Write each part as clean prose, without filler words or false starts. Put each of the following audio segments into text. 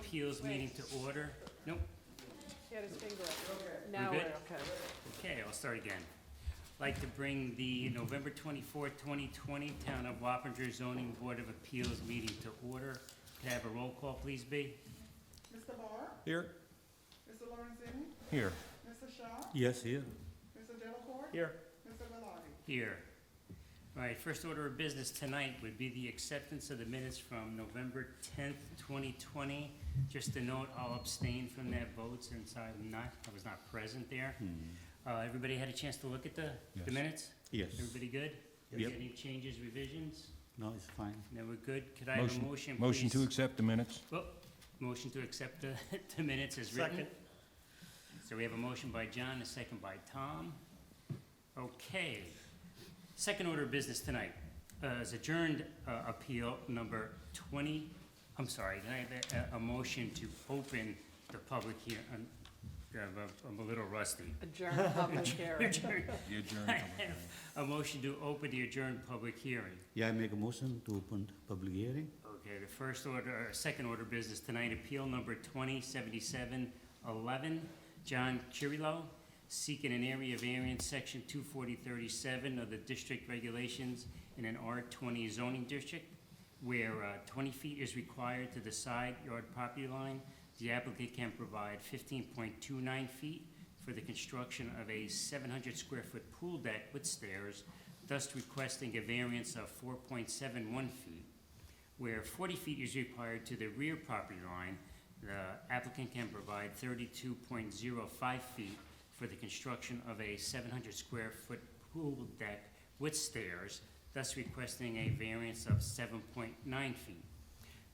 Appeals meeting to order. Nope. He had his finger up. We Now good? we're okay. Okay, I'll start again. Like to bring the November 24th, 2020 Town of Wappinger Zoning Board of Appeals meeting to order. Could I have a roll call, please, B? Mr. Barr? Here. Mr. Lorenzini? Here. Mr. Shaw? Yes, here. Mr. Delacorte? Here. Mr. Bellotti? Here. All right, first order of business tonight would be the acceptance of the minutes from November 10th, 2020. Just a note, I'll abstain from that vote since I was not present there. Everybody had a chance to look at the Yes. minutes? Yes. Everybody good? Yep. Any changes, revisions? No, it's fine. No, we're good. Could I have a motion, please? Motion to accept the minutes? Oh, motion to accept the, the minutes as written. Second. So we have a motion by John, a second by Tom. Okay. Second order of business tonight is adjourned appeal number 20. I'm sorry, can I have a motion to open the public hearing? I'm a little rusty. Adjourn public hearing. Adjourn. The adjourned I public hearing. have a motion to open the adjourned public hearing. Yeah, I make a motion to open public hearing. Okay, the first order, second order of business tonight, appeal number 207711, John Chirillo, seeking an area variance, section 24037 of the district regulations in an R20 zoning district, where 20 feet is required to the side yard property line. The applicant can provide 15.29 feet for the construction of a 700 square foot pool deck with stairs, thus requesting a variance of 4.71 feet. Where 40 feet is required to the rear property line, the applicant can provide 32.05 feet for the construction of a 700 square foot pool deck with stairs, thus requesting a variance of 7.9 feet.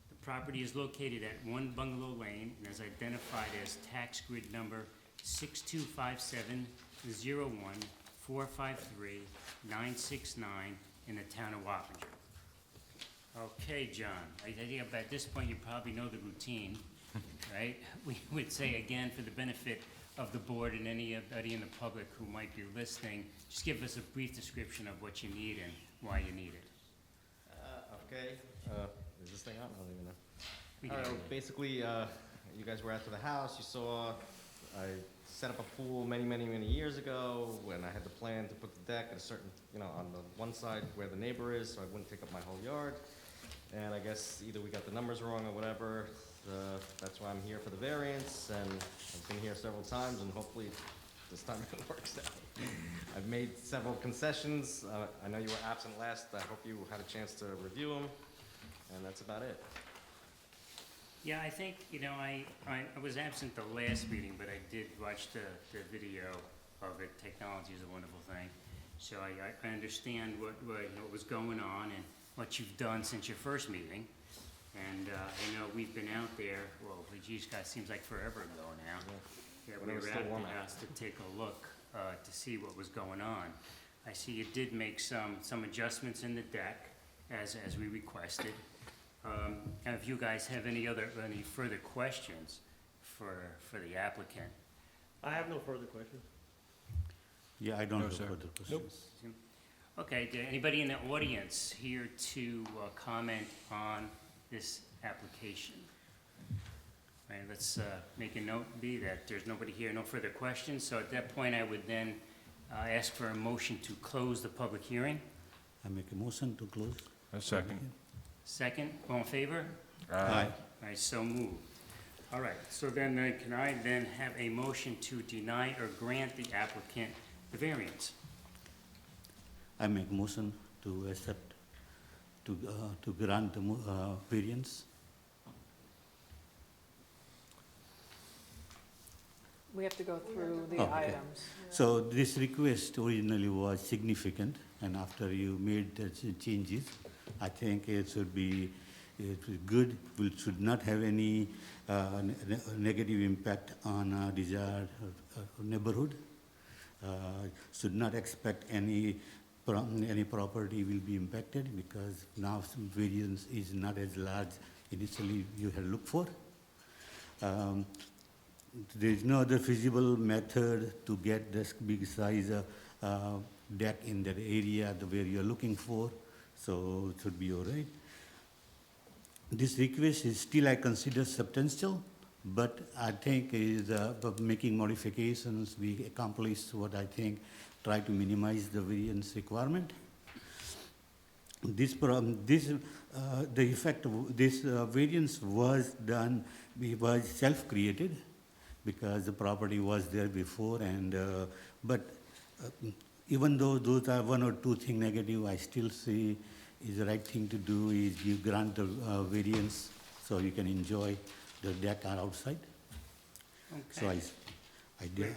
The property is located at 1 Bungalow Lane and is identified as tax grid number 625701453969 in the town of Wappinger. Okay, John, I think at this point you probably know the routine, right? We would say again, for the benefit of the board and anybody in the public who might be listening, just give us a brief description of what you need and why you need it. Okay, is this thing on? I don't even know. We can- Basically, you guys were out to the house, you saw, I set up a pool many years ago when I had the plan to put the deck at a certain, on the one side where the neighbor is, so I wouldn't take up my whole yard. And I guess either we got the numbers wrong or whatever, that's why I'm here for the variance, and I've been here several times, and hopefully this time it works out. I've made several concessions. I know you were absent last. I hope you had a chance to review them, and that's about it. Yeah, I think, I was absent the last meeting, but I did watch the video of it. Technology is a wonderful thing. So I understand what was going on and what you've done since your first meeting. And I know we've been out there, well, geez, God, seems like forever ago now. Yeah, When we it was were still out at warm the out. house to take a look, to see what was going on. I see you did make some adjustments in the deck as we requested. And if you guys have any further questions for the applicant? I have no further questions. Yeah, I don't No, have sir. further questions. Okay, anybody in the audience here to comment on this application? All right, let's make a note, B, that there's nobody here, no further questions. So at that point, I would then ask for a motion to close the public hearing. I make a motion to close. A second. Second, all in favor? Aye. All right, so moved. All right, so then can I then have a motion to deny or grant the applicant the variance? I make a motion to accept, to grant the variance. We have to go through the Oh, okay. items. So this request originally was significant, and after you made the changes, I think it should be good. We should not have any negative impact on desired neighborhood. Should not expect any property will be impacted because now some variance is not as large initially you had looked for. There is no other feasible method to get this big size deck in that area where you're looking for, so it should be all right. this request is still I consider substantial, but I think is making modifications, we accomplished what I think, try to minimize the variance requirement. This the effect of this variance was done, was self-created because the property was there before, and but even though those are one or two things negative, I still say is the right thing to do is give grant the variance so you can enjoy the deck outside. So Okay. I did.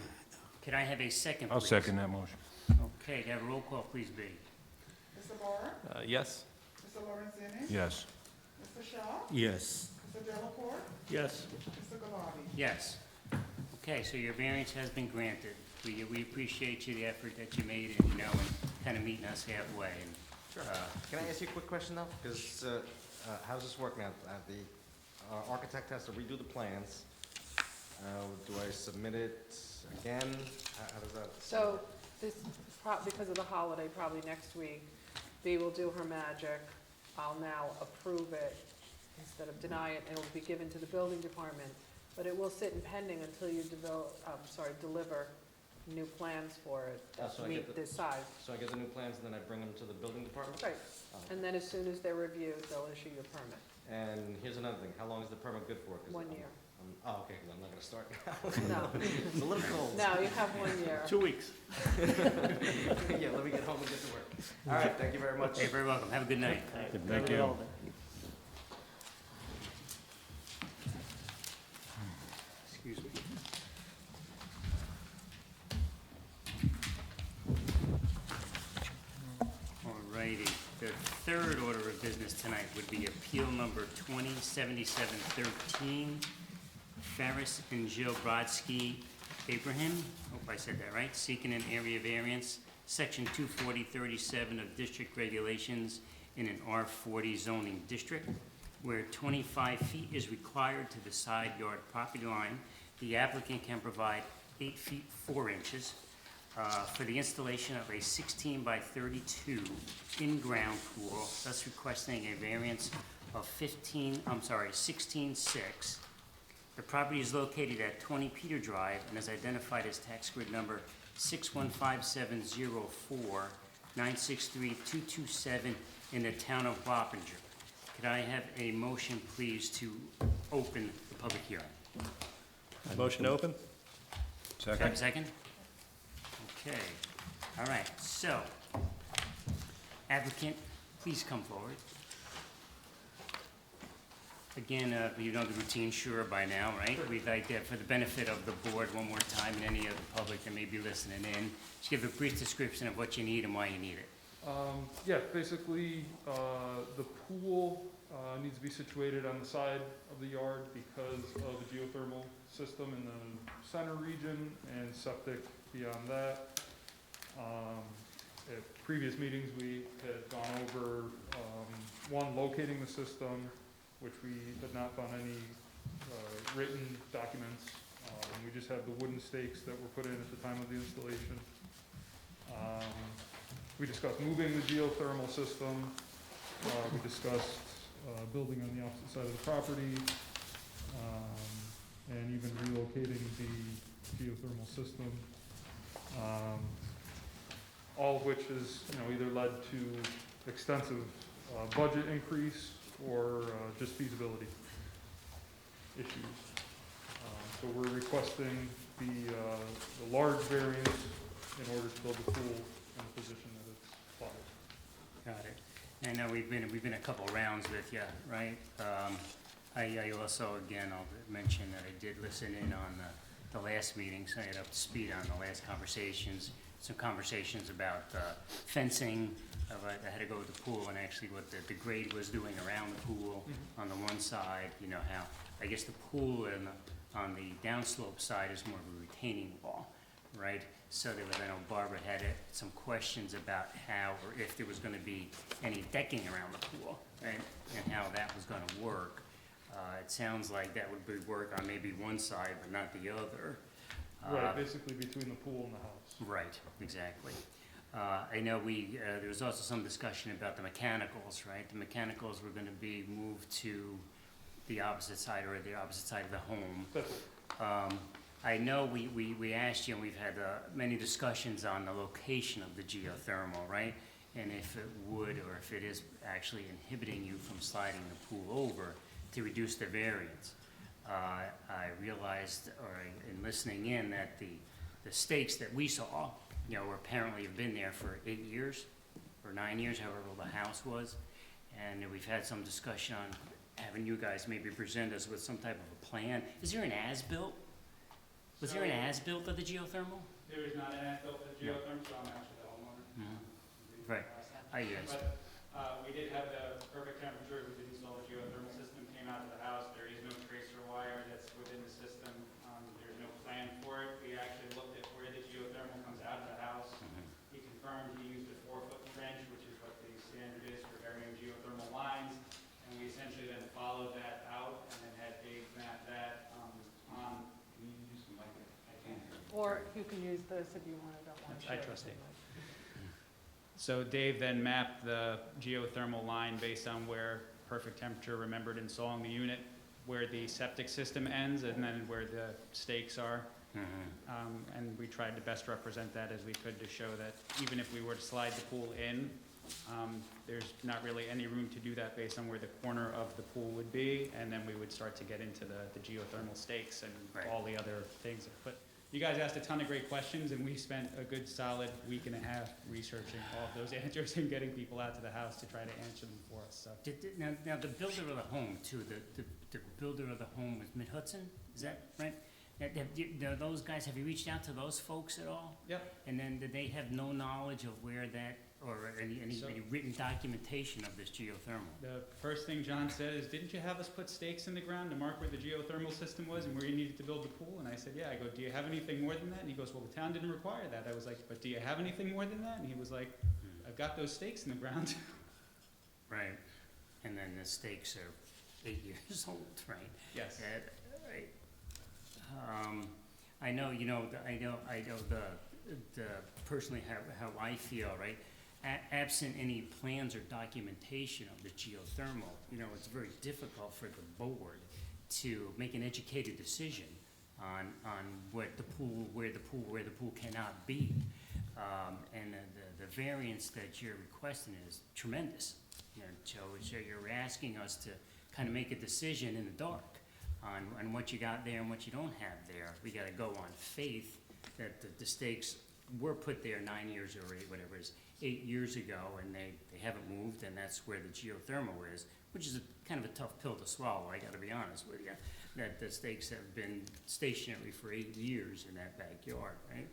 Can I have a second, please? I'll second that motion. Okay, can I have a roll call, please, B? Mr. Barr? Yes. Mr. Lorenzini? Yes. Mr. Shaw? Yes. Mr. Delacorte? Yes. Mr. Gallardi? Yes. Okay, so your variance has been granted. We appreciate you, the effort that you made, and, you know, and kind of meeting us halfway. And, Sure. Can I ask you a quick question though? Because how's this working out? The architect has to redo the plans. Do I submit it again? How does that? So this, because of the holiday, probably next week, Bea will do her magic. I'll now approve it instead of deny it, and it will be given to the building department. But it will sit in pending until you deliver new plans for it Oh, so that I get meet the- this size. So I get the new plans and then I bring them to the building department? Right, Oh. and then as soon as they're reviewed, they'll issue your permit. And here's another thing, how long is the permit good for? 'Cause 1 I'm- year. Oh, okay, 'cause I'm not gonna start now. No, It's a little cold. no, you have 1 year. 2 weeks. Yeah, let me get home and get to work. All right, thank you very much. Hey, very welcome. Have a good night. Thank you. Excuse me. All righty. The third order of business tonight would be appeal number 207713, Ferris and Jill Brodsky Abraham, hope I said that right, seeking an area variance, section 24037 of district regulations in an R40 zoning district, where 25 feet is required to the side yard property line. The applicant can provide 8 feet 4 inches for the installation of a 16 by 32 in-ground pool, thus requesting a variance of 16.6. The property is located at 20 Peter Drive and is identified as tax grid number 6157049632227 in the town of Wappinger. Could I have a motion, please, to open the public hearing? Motion to open? Can I have a second? Okay, all right, so, applicant, please come forward. Again, you know the routine, sure, by now, right? We'd like to, for the benefit of the board, one more time, and any of the public that may be listening in, just give a brief description of what you need and why you need it. Yeah, basically, the pool needs to be situated on the side of the yard because of the geothermal system in the center region and septic beyond that. At previous meetings, we had gone over, one, locating the system, which we had not found any written documents. We just have the wooden stakes that were put in at the time of the installation. We discussed moving the geothermal system. We discussed building on the opposite side of the property, and even relocating the geothermal system. All of which has, either led to extensive budget increase or just feasibility issues. So we're requesting the large variance in order to build the pool in the position that it's plotted. Got it. I know we've been a couple rounds with you, right? I also, again, I'll mention that I did listen in on the last meeting, so I got up to speed on the last conversations. Some conversations about fencing. I had to go with the pool and actually what the grade was doing around the pool on the one side. You know how, I guess the pool on the downslope side is more of a retaining wall, right? So there was, I know Barbara had some questions about how or if there was gonna be any decking around the pool, right? And how that was gonna work. It sounds like that would be work on maybe one side but not the other. Right, basically between the pool and the house. Right, exactly. I know there was also some discussion about the mechanicals, right? The mechanicals were gonna be moved to the opposite side or the opposite side of the home. I know we asked you, and we've had many discussions on the location of the geothermal, right? And if it would, or if it is actually inhibiting you from sliding the pool over to reduce the variance. I realized, in listening in, that the stakes that we saw, were apparently have been there for 8 years, or 9 years, however old the house was. And we've had some discussion on having you guys maybe present us with some type of a plan. Is there an as-built? Was there an as-built of the geothermal? There is not an as-built for geothermal, so I'm actually the homeowner. Right. Yes. But we did have the perfect temperature, we did install a geothermal system, came out to the house, there is no tracer wire that's within the system, there's no plan for it. We actually looked at where the geothermal comes out of the house. He confirmed he used a 4-foot trench, which is what the standard is for varying geothermal lines, and we essentially then followed that out and then had Dave map that on. Can you use the mic? I can't. Or you can use this if you want to, don't want to I share. trust Dave. So Dave then mapped the geothermal line based on where perfect temperature remembered installing the unit, where the septic system ends, and then where the stakes are. And we tried to best represent that as we could to show that even if we were to slide the pool in, there's not really any room to do that based on where the corner of the pool would be, and then we would start to get into the geothermal stakes and all the other things. But you guys asked a ton of great questions, and we spent a good solid week and a half researching all of those answers and getting people out to the house to try to answer them for us. So Now the builder of the home too, the builder of the home was Mid-Hudson, is that right? Now, those guys, have you reached out to those folks at all? Yep. And then did they have no knowledge of where that, or any written documentation of this geothermal? the first thing John said is, didn't you have us put stakes in the ground to mark where the geothermal system was and where you needed to build the pool? And I said, yeah. I go, do you have anything more than that? And he goes, well, the town didn't require that. I was like, but do you have anything more than that? And he was like, I've got those stakes in the ground. Right, and then the stakes are 8 years old, right? Yes. Right. I know, I know the personally how I feel, right? Absent any plans or documentation of the geothermal, it's very difficult for the board to make an educated decision on where the pool cannot be. And the variance that you're requesting is tremendous. So you're asking us to kind of make a decision in the dark on what you got there and what you don't have there. We gotta go on faith that the stakes were put there 9 years or 8 years ago, and they haven't moved, and that's where the geothermal is, which is kind of a tough pill to swallow, I gotta be honest with you, that the stakes have been stationary for 8 years in that backyard, right?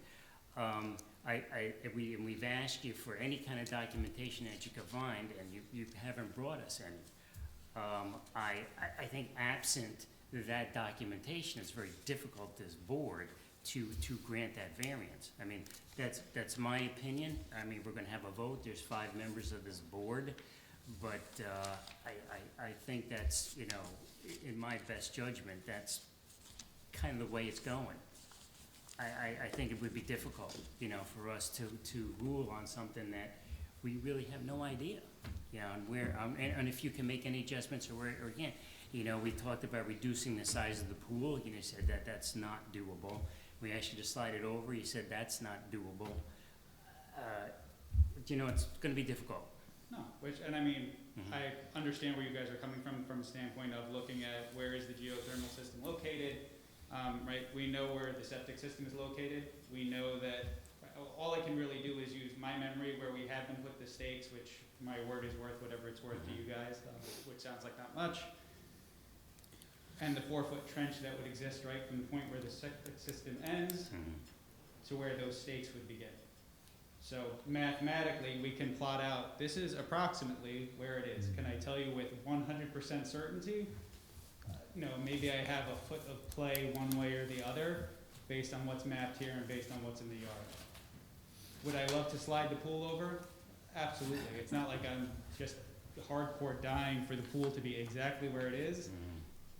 We've asked you for any kind of documentation that you could find, and you haven't brought us any. I think absent that documentation, it's very difficult, this board, to grant that variance. I mean, that's my opinion. I mean, we're gonna have a vote, there's 5 members of this board, but I think that's, in my best judgment, that's kind of the way it's going. I think it would be difficult, for us to rule on something that we really have no idea, and where, and if you can make any adjustments or where, or again, we talked about reducing the size of the pool, you said that that's not doable. We asked you to slide it over, you said that's not doable. It's gonna be difficult. No, and I mean, I understand where you guys are coming from a standpoint of looking at where is the geothermal system located, right? We know where the septic system is located. We know that all I can really do is use my memory where we have them put the stakes, which my word is worth whatever it's worth to you guys, which sounds like not much. And the 4-foot trench that would exist right from the point where the septic system ends to where those stakes would begin. So mathematically, we can plot out, this is approximately where it is. Can I tell you with 100% certainty? No, maybe I have a foot of play one way or the other based on what's mapped here and based on what's in the yard. Would I love to slide the pool over? Absolutely. It's not like I'm just hardcore dying for the pool to be exactly where it is.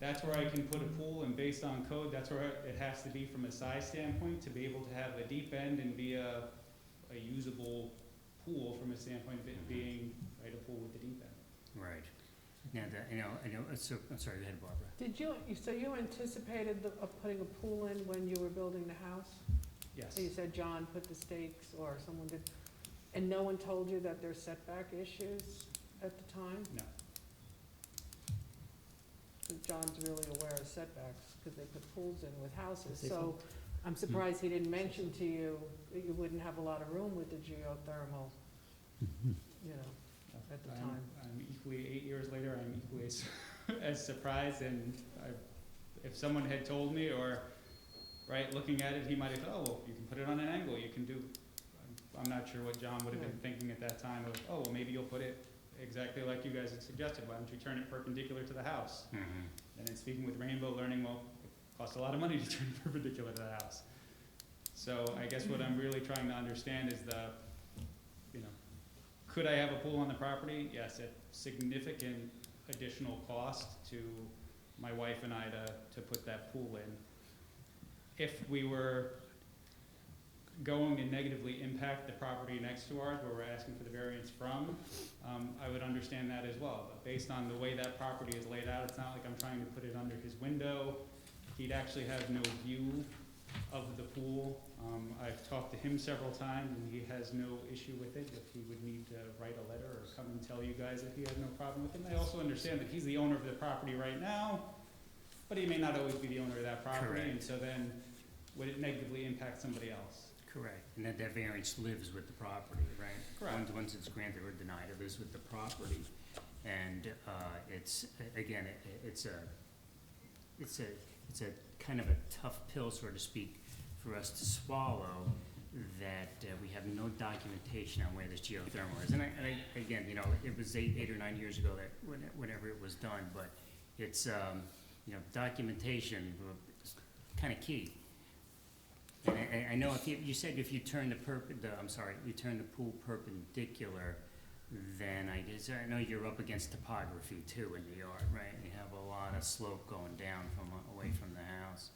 That's where I can put a pool, and based on code, that's where it has to be from a size standpoint to be able to have a deep end and be a usable pool from a standpoint of it being, right, a pool with a deep end. Right. Now, I know, so, I'm sorry, go ahead, Barbara. Did you, so you anticipated putting a pool in when you were building the house? Yes. So you said John put the stakes, or someone did, and no one told you that there's setback issues at the time? No. So John's really aware of setbacks, because they put pools in with houses, Say so I'm surprised he didn't mention to you that you wouldn't have a lot of room with the geothermal, you know, at the time. I'm equally, 8 years later, I'm equally as surprised, and if someone had told me, or, right, looking at it, he might have thought, oh, well, you can put it on an angle, you can do, I'm not sure what John would have been thinking at that time of, oh, well, maybe you'll put it exactly like you guys had suggested, why don't you turn it perpendicular to the house? And then speaking with Rainbow, learning, well, it costs a lot of money to turn it perpendicular to the house. So I guess what I'm really trying to understand is could I have a pool on the property? Yes, at significant additional cost to my wife and I to put that pool in. If we were going to negatively impact the property next to ours, where we're asking for the variance from, I would understand that as well. But based on the way that property is laid out, it's not like I'm trying to put it under his window. He'd actually have no view of the pool. I've talked to him several times, and he has no issue with it. If he would need to write a letter or come and tell you guys that he has no problem with it. And I also understand that he's the owner of the property right now, but he may not always be the owner of that property. Correct. And so then, would it negatively impact somebody else? Correct, and that variance lives with the property, right? Correct. Once it's granted or denied, it lives with the property. And, it's, again, it's a kind of a tough pill, so to speak, for us to swallow, that we have no documentation on where this geothermal is. And again, it was eight or 9 years ago that, whenever it was done, but it's, documentation is kind of key. And I know if you said if you turn you turn the pool perpendicular, then I know you're up against topography too in the yard, right? You have a lot of slope going down away from the house.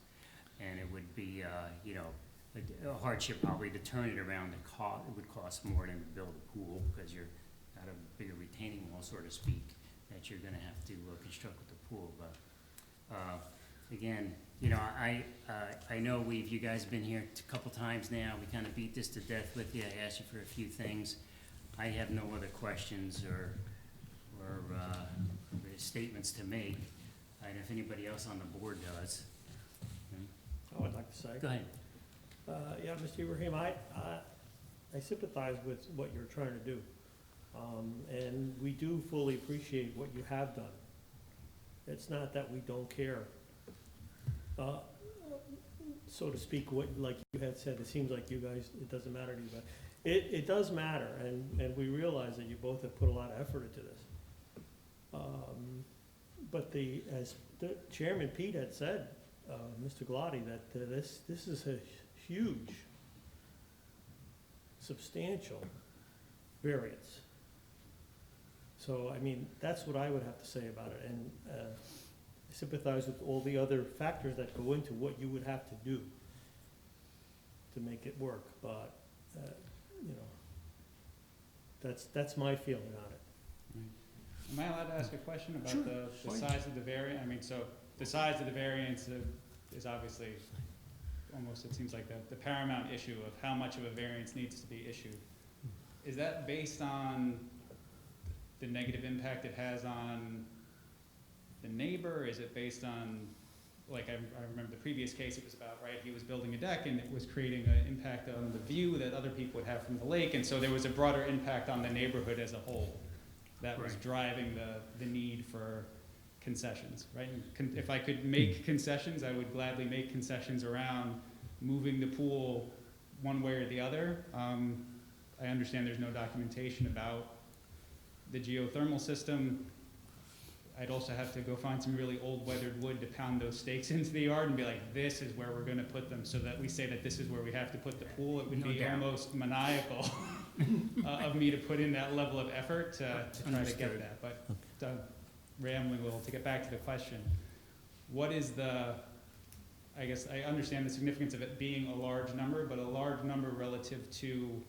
And it would be, a hardship probably to turn it around. It would cost more than to build a pool, because you're out of a bigger retaining wall, so to speak, that you're gonna have to construct with the pool. But, again, I know you guys been here a couple times now. We kind of beat this to death with you. I asked you for a few things. I have no other questions or statements to make. And if anybody else on the board does. I would like to say. Go ahead. Yeah, Mr. Ibrahim, I sympathize with what you're trying to do. And we do fully appreciate what you have done. It's not that we don't care. So to speak, like you had said, it seems like you guys, it doesn't matter to you, but it does matter, and we realize that you both have put a lot of effort into this. But as the Chairman Pete had said, Mr. Glotty, that this is a huge, substantial variance. So, I mean, that's what I would have to say about it, and I sympathize with all the other factors that go into what you would have to do to make it work, but, that's my feeling on it. Am I allowed to ask a question about Sure. the size of the variance? I mean, so the size of the variance is obviously almost, it seems like the paramount issue of how much of a variance needs to be issued. Is that based on the negative impact it has on the neighbor? Is it based on, like I remember the previous case, it was about, right, he was building a deck and it was creating an impact on the view that other people would have from the lake, and so there was a broader impact on the neighborhood as a whole that was Right. driving the need for concessions, right? And if I could make concessions, I would gladly make concessions around moving the pool one way or the other. I understand there's no documentation about the geothermal system. I'd also have to go find some really old weathered wood to pound those stakes into the yard and be like, this is where we're gonna put them, so that we say that this is where we have to put the pool. It would No be doubt. almost maniacal of me to put in that level of effort to try to get Understood. that. But rambling a little, to get back to the question, what is I guess I understand the significance of it being a large number, but a large number relative to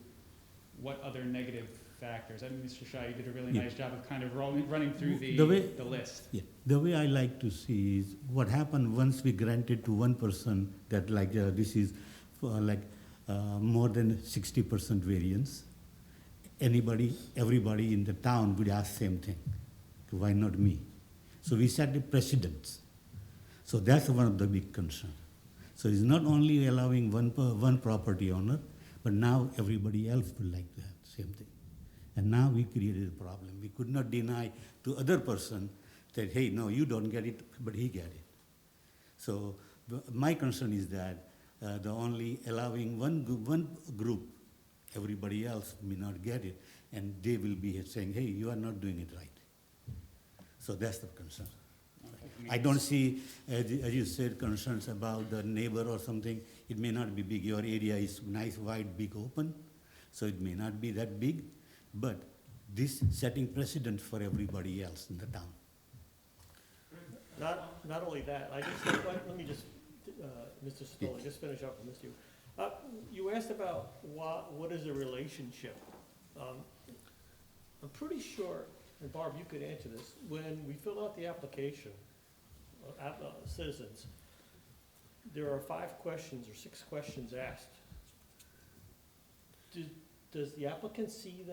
what other negative factors? I mean, Mr. Shaw, you did a really Yeah. nice job of kind of running through The way- the list. Yeah, the way I like to see is what happened once we granted to one person that like this is more than 60% variance. Everybody in the town would ask same thing. Why not me? So we set the precedents. So that's one of the big concerns. So it's not only allowing one property owner, but now everybody else would like to have the same thing. And now we created a problem. We could not deny to other person that, hey, no, you don't get it, but he get it. So my concern is that the only allowing one group, everybody else may not get it, and they will be saying, hey, you are not doing it right. So that's the concern. I don't see, as you said, concerns about the neighbor or something. It may not be big. Your area is nice, wide, big, open, so it may not be that big, but this setting precedent for everybody else in the town. Not only that, let me just, Mr. Stoll, just finish up with Mr. You asked about what is the relationship? I'm pretty sure, and Barb, you could answer this, when we fill out the application, citizens, there are 5 questions or 6 questions asked. Does the applicant see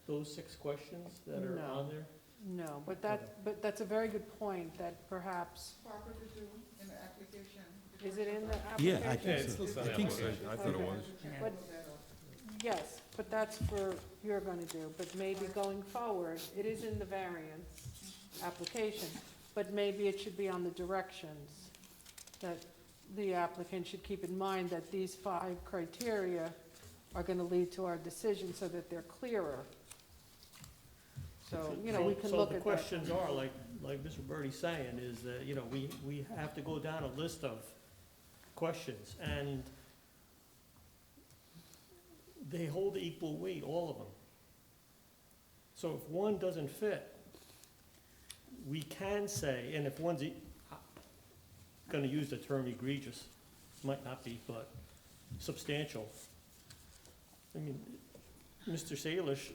those 6 questions that are No. on there? No, but that's a very good point, that perhaps, Proper to do in the application. is it in the Yeah, application? I think so. I think so. I thought it was. But, yes, but that's for, you're gonna do, but maybe going forward, it is in the variance application, but maybe it should be on the directions, that the applicant should keep in mind that these 5 criteria are gonna lead to our decision so that they're clearer. So, we can look at So the that. questions are, like Mr. Birdie's saying, is that, we have to go down a list of questions, and they hold equal weight, all of them. So if one doesn't fit, we can say, and if one's gonna use the term egregious, might not be, but substantial. I mean, Mr. Salish,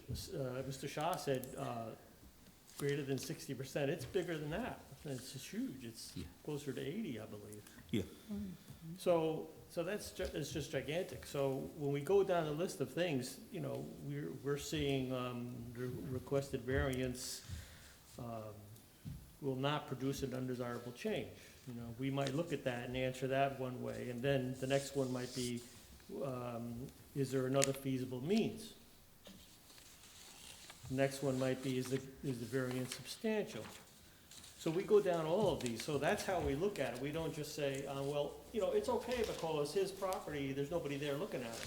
Mr. Shah said, greater than 60%, it's bigger than that. It's just huge, it's Yeah. closer to 80, I believe. Yeah. So it's just gigantic. So when we go down the list of things, we're seeing, the requested variance, will not produce an undesirable change. We might look at that and answer that one way, and then the next one might be, is there another feasible means? The next one might be, is the variance substantial? So we go down all of these, so that's how we look at it. We don't just say, it's okay because his property, there's nobody there looking at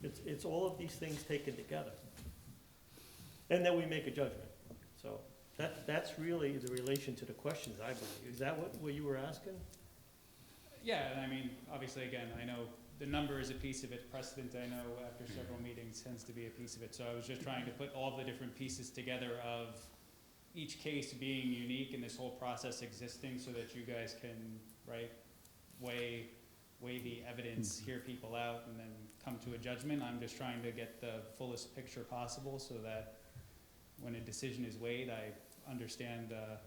it. It's all of these things taken together. And then we make a judgment. So that's really the relation to the questions, I believe. Is that what you were asking? Yeah, and I mean, obviously, again, I know the number is a piece of it, precedent, I know after several meetings tends to be a piece of it. So I was just trying to put all the different pieces together of each case being unique and this whole process existing so that you guys can, right, weigh the evidence, hear people out, and then come to a judgment. I'm just trying to get the fullest picture possible so that when a decision is weighed, I understand the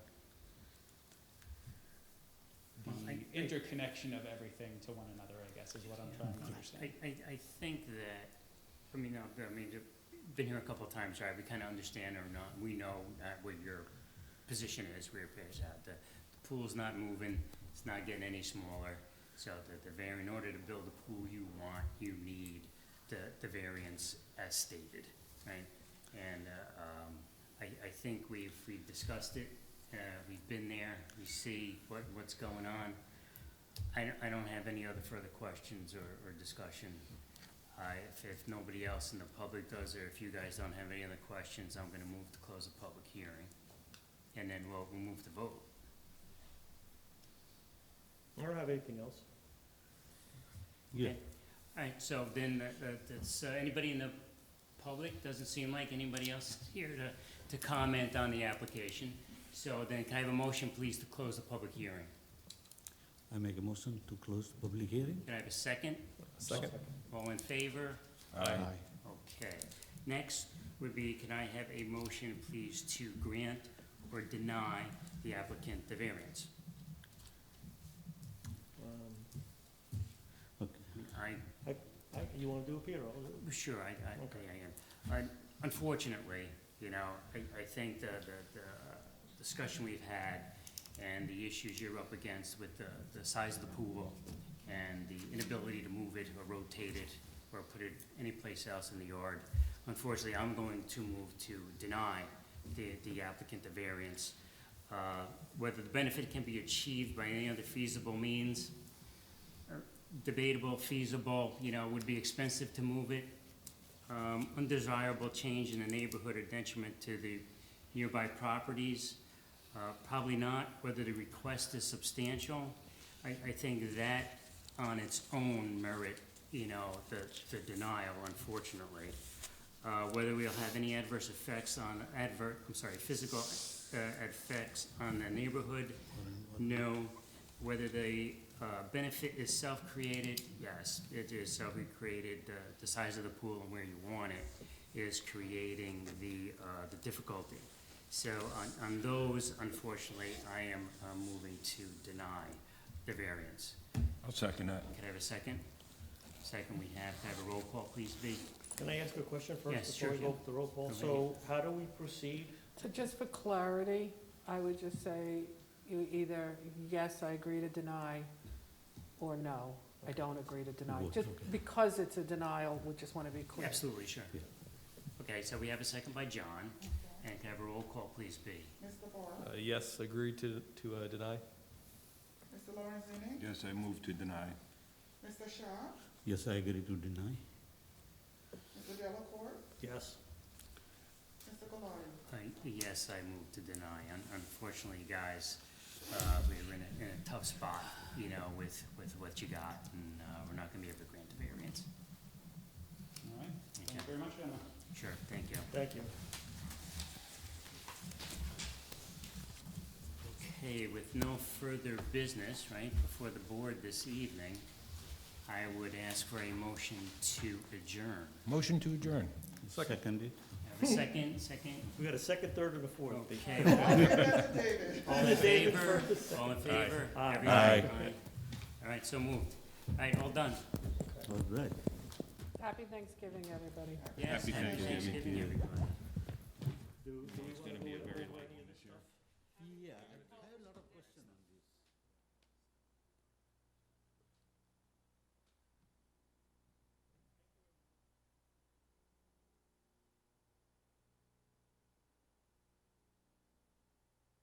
interconnection of everything to one another, I guess, is what I'm trying to understand. I think that, been here a couple of times, right, we kind of understand or not, we know what your position is, where it bears out. The pool's not moving, it's not getting any smaller, so in order to build the pool you want, you need the variance as stated, right? And I think we've discussed it, we've been there, we see what's going on. I don't have any other further questions or discussion. If nobody else in the public does, or if you guys don't have any other questions, I'm gonna move to close the public hearing. And then we'll move to vote. I don't have anything else. Yeah. All right, so then, that's, anybody in the public, doesn't seem like anybody else is here to comment on the application. So then, can I have a motion, please, to close the public hearing? I make a motion to close the public hearing. Can I have a second? Second. All in favor? Aye. Okay. Next would be, can I have a motion, please, to grant or deny the applicant the variance? I, You wanna do it, Peter? I'll do it. sure, I am. Unfortunately, you know, I think the discussion we've had and the issues you're up against with the size of the pool and the inability to move it or rotate it or put it anyplace else in the yard, unfortunately, I'm going to move to deny the applicant the variance. Whether the benefit can be achieved by any other feasible means, debatable, feasible, you know, would be expensive to move it. Undesirable change in the neighborhood or detriment to the nearby properties, probably not. Whether the request is substantial, I think that on its own merit, you know, the denial, unfortunately. Whether we'll have any adverse effects on physical effects on the neighborhood, no. Whether the benefit is self-created, yes, it is self-created. The size of the pool and where you want it is creating the difficulty. So on those, unfortunately, I am moving to deny the variance. I'll second that. Can I have a second? Second, can I have a roll call, please, B? Can I ask a question first Yes, before we sure, go yeah. to the roll call? Go So how do we proceed? So just for clarity, I would just say you either, yes, I agree to deny, or no, I don't agree to deny. Both, Just okay. because it's a denial, we just want to be clear. Absolutely, sure. Yeah. Okay, so we have a second by John, and can I have a roll call, please, B? Mr. Barr, Yes, agree to deny. Mr. Lorenzini, Yes, I move to deny. Mr. Shaw, Yes, I agree to deny. Mr. Delacorte, Yes. Mr. Gallardo. Yes, I move to deny. Unfortunately, guys, we're in a tough spot, you know, with what you got, and we're not gonna be able to grant the variance. All right, Thank thank you. you very much, gentlemen. Sure, thank you. Thank you. Okay, with no further business, right, before the board this evening, I would ask for a motion to adjourn. Motion to adjourn. Second it. Have a second? We got a second, third, and a fourth. Okay. I'll give that to David. All in David favor? first. All in favor? Aye. Everybody? Aye. All right, so moved. All right, all done. All right. Happy Thanksgiving, everybody. Yes, Happy happy Thanksgiving to Thanksgiving, you. everybody. Do you want to be a go very over light any of the stuff? Yeah, I have a lot of questions on